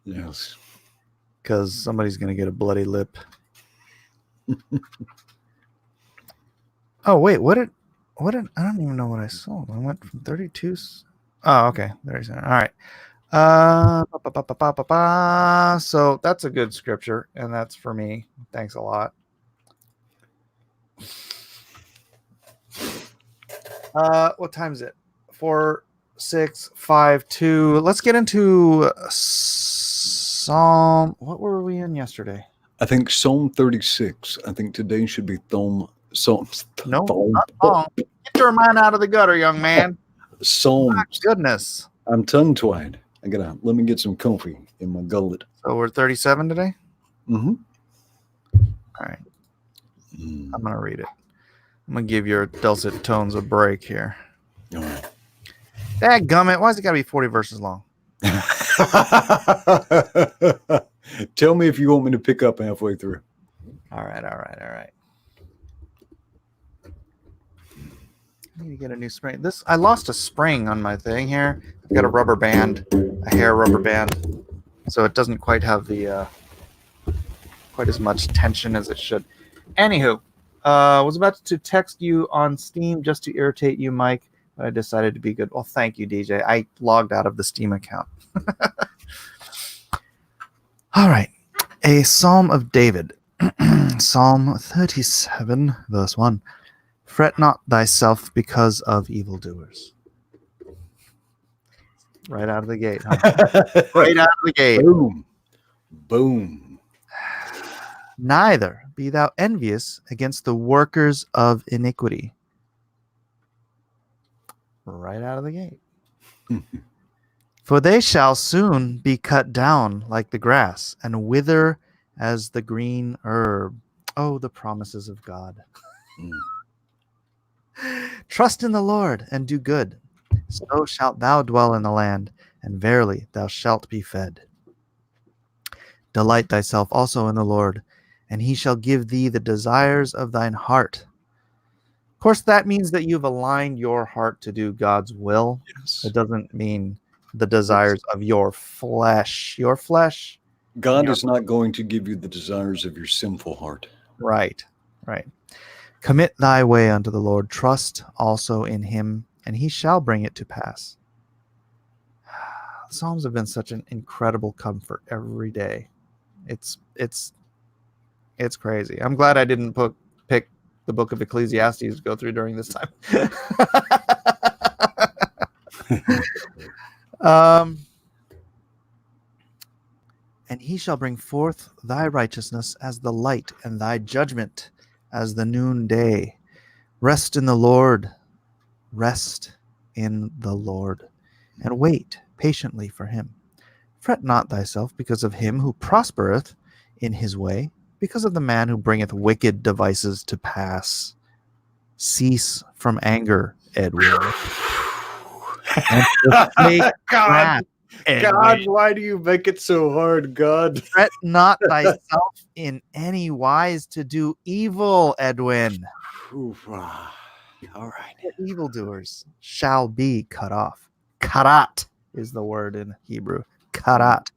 Yes. Because somebody's going to get a bloody lip. Oh, wait, what did, I don't even know what I sold. I went from 32. Oh, okay. 37. All right. So that's a good scripture, and that's for me. Thanks a lot. What time is it? 4, 6, 5, 2. Let's get into Psalm. What were we in yesterday? I think Psalm 36. I think today should be Psalm. No, not Psalm. Get your mind out of the gutter, young man. Psalm. My goodness. I'm tongue-tied. Let me get some coffee in my gullet. So we're 37 today? Mm-hmm. All right. I'm going to read it. I'm going to give your dulcet tones a break here. All right. Dadgummit, why's it got to be 40 verses long? Tell me if you want me to pick up halfway through. All right. I need to get a new spring. I lost a spring on my thing here. I've got a rubber band, a hair rubber band, so it doesn't quite have the quite as much tension as it should. Anywho, was about to text you on Steam just to irritate you, Mike, but I decided to be good. Well, thank you, DJ. I logged out of the Steam account. All right, a Psalm of David, Psalm 37, verse 1. Fret not thyself because of evildoers. Right out of the gate, huh? Right out of the gate. Boom. Boom. Neither be thou envious against the workers of iniquity. Right out of the gate. For they shall soon be cut down like the grass and wither as the green herb. Oh, the promises of God. Trust in the Lord and do good. So shalt thou dwell in the land, and verily thou shalt be fed. Delight thyself also in the Lord, and he shall give thee the desires of thine heart. Of course, that means that you've aligned your heart to do God's will. Yes. It doesn't mean the desires of your flesh. Your flesh. God is not going to give you the desires of your sinful heart. Right. Commit thy way unto the Lord. Trust also in him, and he shall bring it to pass. The Psalms have been such an incredible comfort every day. It's crazy. I'm glad I didn't pick the book of Ecclesiastes to go through during this time. And he shall bring forth thy righteousness as the light, and thy judgment as the noonday. Rest in the Lord, and wait patiently for him. Fret not thyself because of him who prospereth in his way, because of the man who bringeth wicked devices to pass. Cease from anger, Edwin. God, why do you make it so hard, God? Fret not thyself in any wise to do evil, Edwin. All right. The evildoers shall be cut off. Karat is the word in Hebrew. Karat.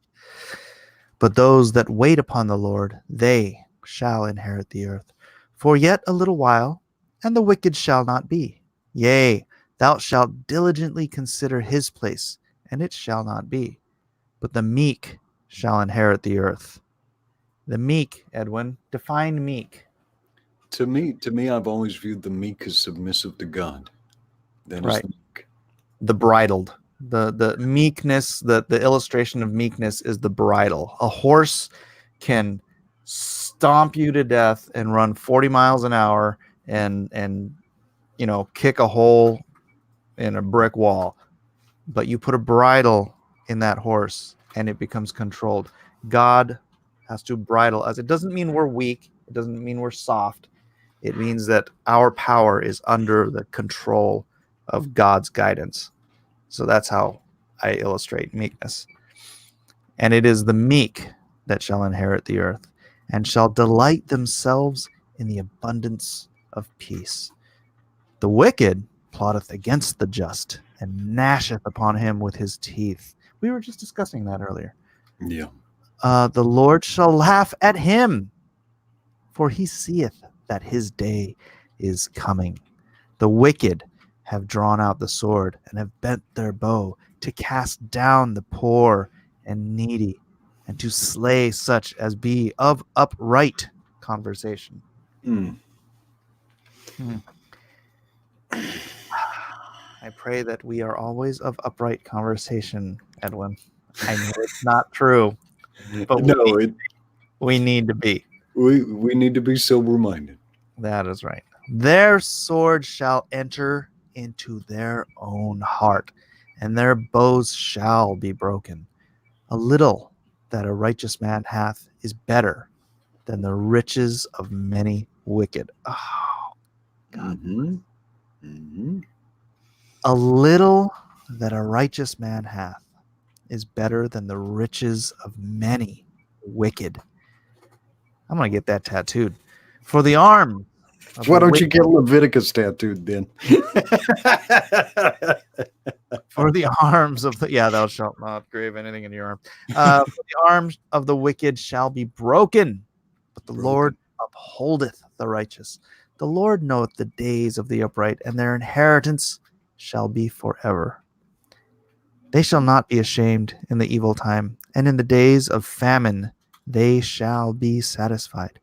But those that wait upon the Lord, they shall inherit the earth. For yet a little while, and the wicked shall not be. Yea, thou shalt diligently consider his place, and it shall not be. But the meek shall inherit the earth. The meek, Edwin, define meek. To me, I've always viewed the meek as submissive to God. That is Right. the meek. The bridled. The meekness, the illustration of meekness is the bridle. A horse can stomp you to death and run 40 miles an hour and kick a hole in a brick wall. But you put a bridle in that horse and it becomes controlled. God has to bridle us. It doesn't mean we're weak. It doesn't mean we're soft. It means that our power is under the control of God's guidance. So that's how I illustrate meekness. And it is the meek that shall inherit the earth and shall delight themselves in the abundance of peace. The wicked plotteth against the just and gnasheth upon him with his teeth. We were just discussing that earlier. Yeah. The Lord shall laugh at him, for he seeth that his day is coming. The wicked have drawn out the sword and have bent their bow to cast down the poor and needy and to slay such as be of upright conversation. I pray that we are always of upright conversation, Edwin. I know it's not true, but we need to be. We need to be sober-minded. That is right. Their sword shall enter into their own heart, and their bows shall be broken. A little that a righteous man hath is better than the riches of many wicked. Oh, God. A little that a righteous man hath is better than the riches of many wicked. I'm going to get that tattooed. For the arm. Why don't you get Leviticus tattooed then? For the arms of the thou shalt not grave anything in your arm. For the arms of the wicked shall be broken, but the Lord upholdeth the righteous. The Lord knoweth the days of the upright, and their inheritance shall be forever. They shall not be ashamed in the evil time, and in the days of famine they shall be satisfied.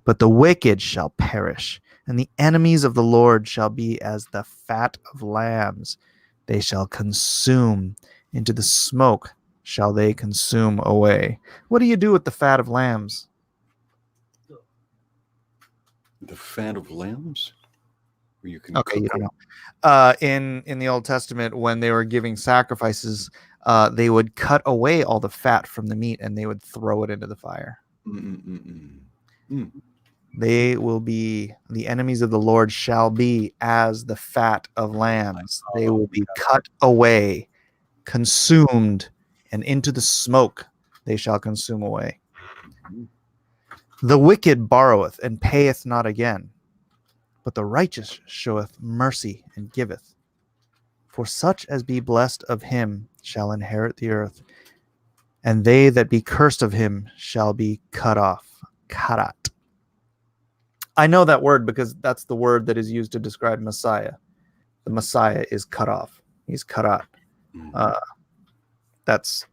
But the wicked shall perish, and the enemies of the Lord shall be as the fat of lambs. They shall consume, into the smoke shall they consume away. What do you do with the fat of lambs? The fat of lambs? You can you don't know. In the Old Testament, when they were giving sacrifices, they would cut away all the fat from the meat and they would throw it into the fire. They will be, the enemies of the Lord shall be as the fat of lambs. They will be cut away, consumed, and into the smoke they shall consume away. The wicked borroweth and payeth not again, but the righteous showeth mercy and giveth. For such as be blessed of him shall inherit the earth, and they that be cursed of him shall be cut off. Karat. I know that word because that's the word that is used to describe Messiah. The Messiah is cut off. He's karat. That's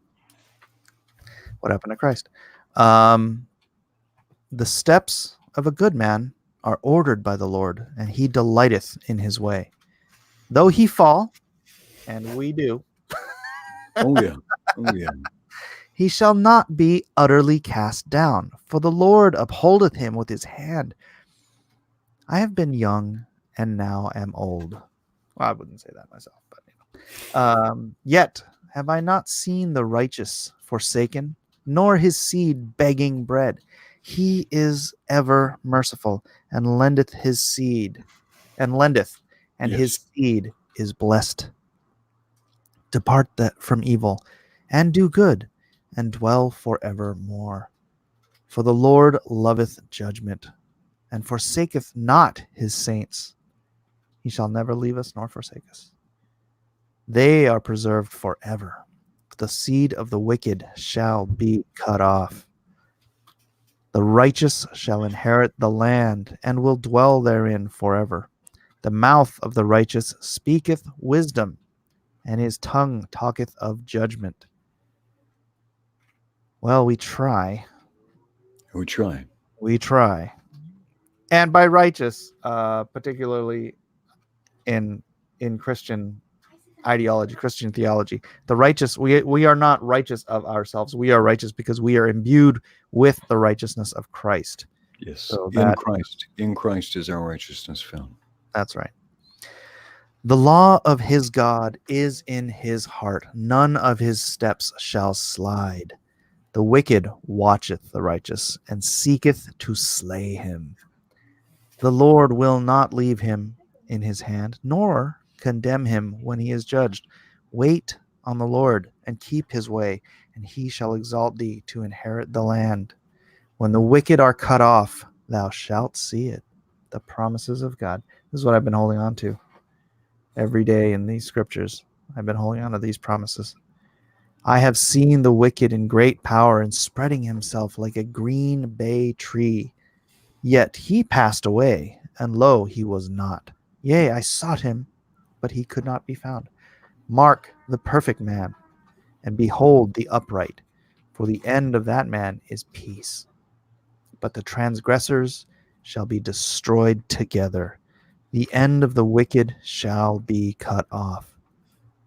what happened to Christ. The steps of a good man are ordered by the Lord, and he delighteth in his way. Though he fall, and we do, Oh yeah. he shall not be utterly cast down, for the Lord upholdeth him with his hand. I have been young, and now am old. Well, I wouldn't say that myself, but yet have I not seen the righteous forsaken, nor his seed begging bread. He is ever merciful, and lendeth his seed, and his seed is blessed. Depart from evil, and do good, and dwell forevermore. For the Lord loveth judgment, and forsaketh not his saints. He shall never leave us nor forsake us. They are preserved forever. the seed of the wicked shall be cut off. The righteous shall inherit the land and will dwell therein forever. The mouth of the righteous speaketh wisdom, and his tongue talketh of judgment. Well, we try. We try. We try. And by righteous, particularly in Christian ideology, Christian theology, the righteous, we are not righteous of ourselves. We are righteous because we are imbued with the righteousness of Christ. Yes. So in Christ is our righteousness found. That's right. The law of his God is in his heart. None of his steps shall slide. The wicked watcheth the righteous and seeketh to slay him. The Lord will not leave him in his hand, nor condemn him when he is judged. Wait on the Lord and keep his way, and he shall exalt thee to inherit the land. When the wicked are cut off, thou shalt see it. The promises of God. This is what I've been holding on to every day in these scriptures. I've been holding on to these promises. I have seen the wicked in great power and spreading himself like a green bay tree. Yet he passed away, and lo, he was not. Yea, I sought him, but he could not be found. Mark the perfect man, and behold the upright, for the end of that man is peace. But the transgressors shall be destroyed together. The end of the wicked shall be cut off.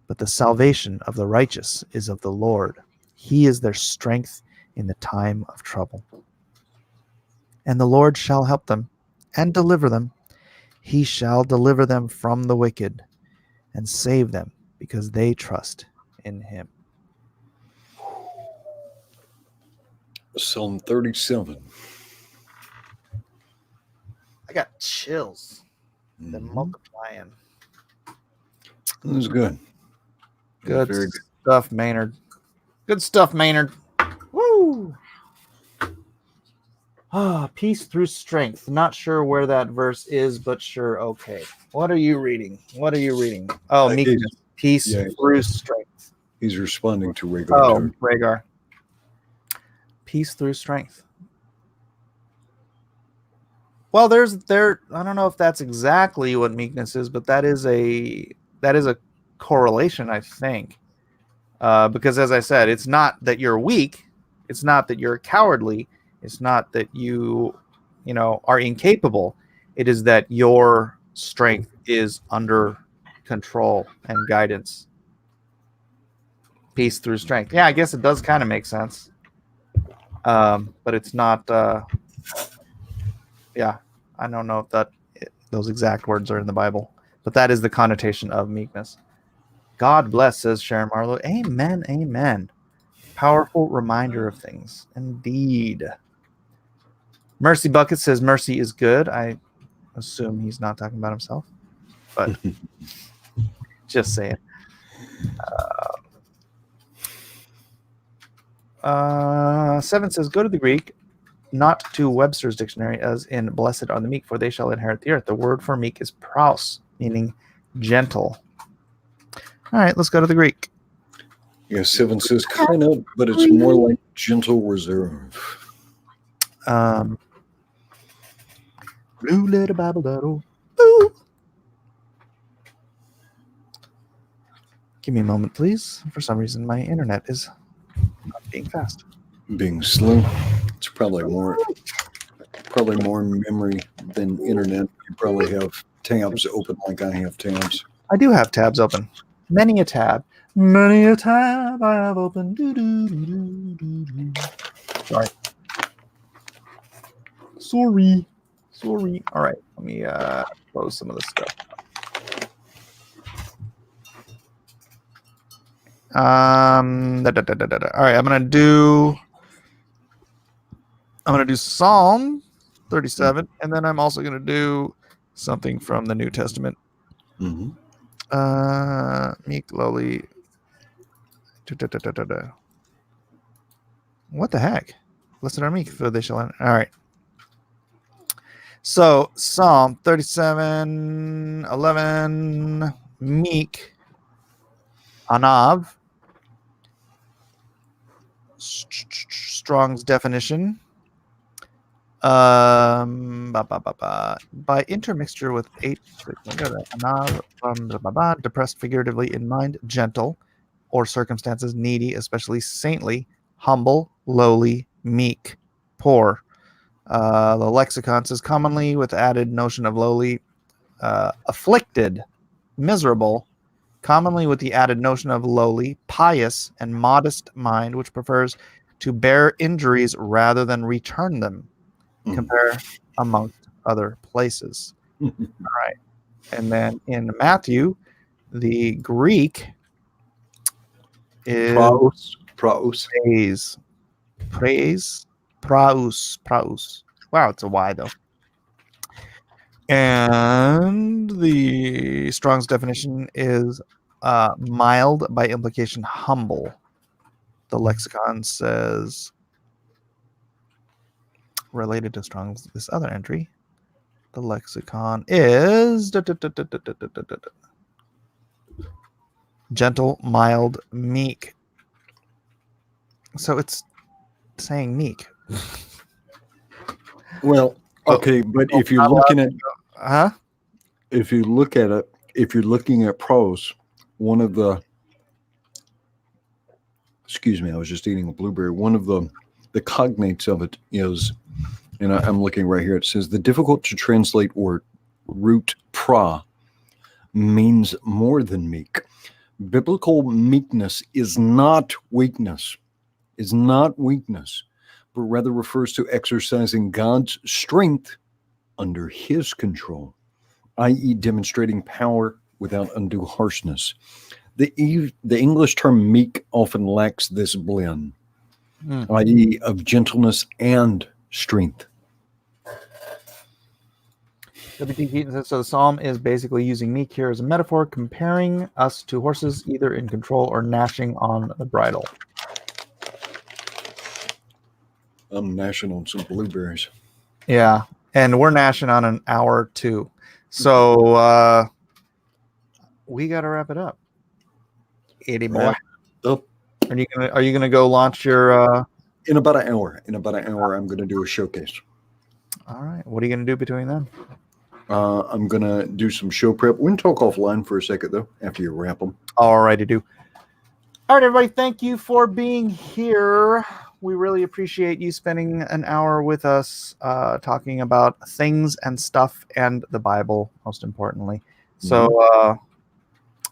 But the salvation of the righteous is of the Lord. He is their strength in the time of trouble. And the Lord shall help them and deliver them. He shall deliver them from the wicked and save them because they trust in him. Psalm 37. I got chills. They're multiplying. That was good. Good Very good. stuff, Maynard. Good stuff, Maynard. Woo! Peace through strength. Not sure where that verse is, but sure, okay. What are you reading? Oh, meekness. Peace through strength. He's responding to Rhaegar. Rhaegar. Peace through strength. Well, I don't know if that's exactly what meekness is, but that is a correlation, I think. Because as I said, it's not that you're weak, it's not that you're cowardly, it's not that you are incapable. It is that your strength is under control and guidance. Peace through strength. Yeah, I guess it does kind of make sense. But it's not. I don't know if those exact words are in the Bible, but that is the connotation of meekness. God bless, says Sharon Marlowe. Amen, amen. Powerful reminder of things. Indeed. Mercy Bucket says mercy is good. I assume he's not talking about himself, but just saying. Seven says, go to the Greek, not to Webster's dictionary, as in blessed are the meek, for they shall inherit the earth. The word for meek is praus, meaning gentle. All right, let's go to the Greek. Yeah, 7 says kind of, but it's more like gentle reserve. Blue little Bible doodle. Give me a moment, please. For some reason, my internet is not being fast. Being slow. It's probably more memory than internet. You probably have tabs open like I have tabs. I do have tabs open. Many a tab. Many a tab I have open. Sorry. All right. Let me close some of this stuff. All right. I'm gonna do Psalm 37, and then I'm also gonna do something from the New Testament. Mm-hmm. Meek, lowly. What the heck? Blessed are meek, for they shall enter. All right. So Psalm 37:11, meek, anav, Strong's definition. By intermixture with depressed figuratively in mind, gentle, or circumstances needy, especially saintly, humble, lowly, meek, poor. The lexicon says commonly with added notion of lowly, afflicted, miserable, commonly with the added notion of lowly, pious, and modest mind, which prefers to bear injuries rather than return them. Compare amongst other places. All right. And then in Matthew, the Greek is praus. Wow, it's a Y though. And the Strong's definition is mild, by implication humble. The lexicon says, related to Strong's, this other entry, the lexicon is gentle, mild, meek. So it's saying meek. Well, okay, but if you're looking at, if you look at it, if you're looking at prose, one of the, excuse me, I was just eating a blueberry. One of the cognates of it is, and I'm looking right here, it says the difficult to translate word root pra means more than meek. Biblical meekness is not weakness, but rather refers to exercising God's strength under his control, i.e. demonstrating power without undue harshness. The English term meek often lacks this blend, i.e. of gentleness and strength. W.T. Keaton says, so the psalm is basically using meek here as a metaphor, comparing us to horses either in control or gnashing on the bridle. I'm gnashing on some blueberries. Yeah, and we're gnashing on an hour too. So we got to wrap it up. Eddie boy. Are you gonna go launch your in about an hour? In about an hour, I'm gonna do a showcase. All right. What are you gonna do between then? I'm gonna do some show prep. We can talk offline for a second though, after you wrap them. All righty, do. All right, everybody. Thank you for being here. We really appreciate you spending an hour with us, talking about things and stuff and the Bible, most importantly. So,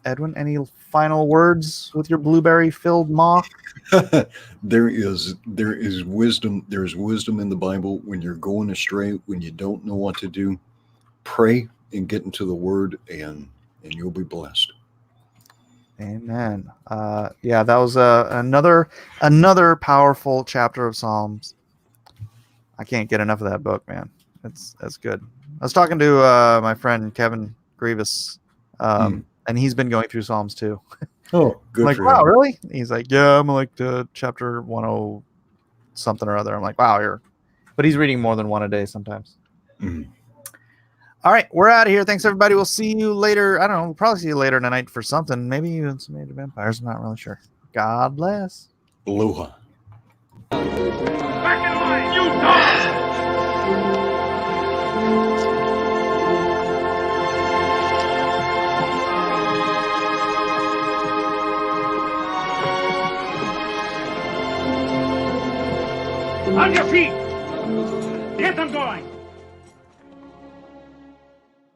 Edwin, any final words with your blueberry-filled maw? There is wisdom. There's wisdom in the Bible when you're going astray, when you don't know what to do. Pray and get into the Word, and you'll be blessed. Amen. Yeah, that was another powerful chapter of Psalms. I can't get enough of that book, man. That's good. I was talking to my friend Kevin Grievous, and he's been going through Psalms too. Oh, good. Like, wow, really? He's like, yeah, I'm like to chapter 10 something or other. I'm like, wow, but he's reading more than one a day sometimes. All right, we're out of here. Thanks, everybody. We'll see you later. I don't know. We'll probably see you later tonight for something. Maybe even some Age of Empires. I'm not really sure. God bless. Aloha. Back in line, you dogs! On your feet! Get them going!